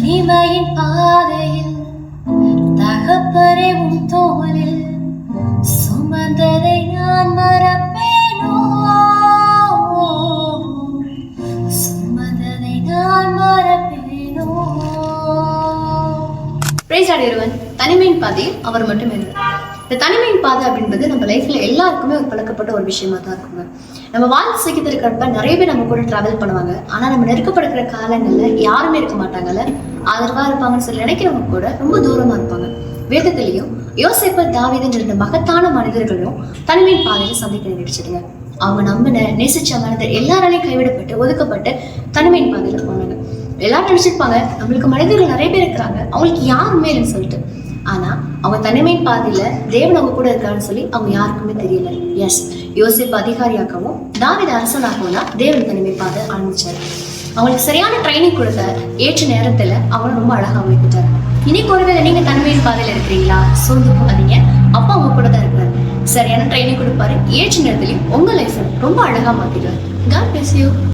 தனிமையின் பாதையில் தகப்பரே உன் தோளில் சுமந்ததை நான் மறப்பேனோ, சுமந்ததை நான் மறப்பேனோ. Praise Lord everyone. தனிமையின் பாதையில் அவர் மட்டும் இருந்தார். இந்த தனிமையின் பாதை அப்படின்றது நம்ம லைஃப்ல எல்லாருக்குமே ஒரு பழக்கப்பட்ட ஒரு விஷயமா தான் இருக்குங்க. நம்ம வாழ்க்கை சீக்கிரத்தில் இருக்கிறப்ப நிறைய பேர் நம்ம கூட டிராவல் பண்ணுவாங்க. ஆனா நம்ம நெருக்கப்படுகிற காலங்கள்ல யாருமே இருக்க மாட்டாங்கல்ல, ஆதரவா இருப்பாங்கன்னு சொல்லி நினைக்கிறவங்க கூட ரொம்ப தூரமா இருப்பாங்க. வேதத்திலையும் யோசேப்பு, தாவீதுன்ற ரெண்டு மகத்தான மனிதர்களும் தனிமையின் பாதையில சந்திக்க நேரிடுச்சுதுங்க. அவங்க நம்பின நேசிச்ச மனிதர் எல்லாராலையும் கைவிடப்பட்டு ஒதுக்கப்பட்டு தனிமையின் பாதையில போனாங்க. எல்லாரும் நினைச்சிருப்பாங்க நம்மளுக்கு மனிதர்கள் நிறைய பேர் இருக்கிறாங்க, அவங்களுக்கு யாருமே இல்லைன்னு சொல்லிட்டு. ஆனா அவங்க தனிமையின் பாதையில தேவன் அவங்க கூட இருக்காருன்னு சொல்லி அவங்க யாருக்குமே தெரியல. எஸ், யோசேப்பு அதிகாரியாகவும் தாவீது அரசனாகவும் தான் தேவன் தனிமை பாதை ஆரம்பிச்சாரு. அவங்களுக்கு சரியான ட்ரைனிங் கொடுத்த ஏற்ற நேரத்துல அவங்க ரொம்ப அழகா வைக்கிட்டாரு. இன்னைக்கு ஒருவேளை நீங்க தனிமையின் பாதையில இருக்கிறீங்களா, சோர்ந்து போகாதீங்க. அப்பா அவங்க கூட தான் இருக்கிறாரு. சரியான ட்ரைனிங் கொடுப்பாரு, ஏற்ற நேரத்துலயும் உங்க லைஃப் ரொம்ப அழகா மாத்திடுவாரு. God bless you.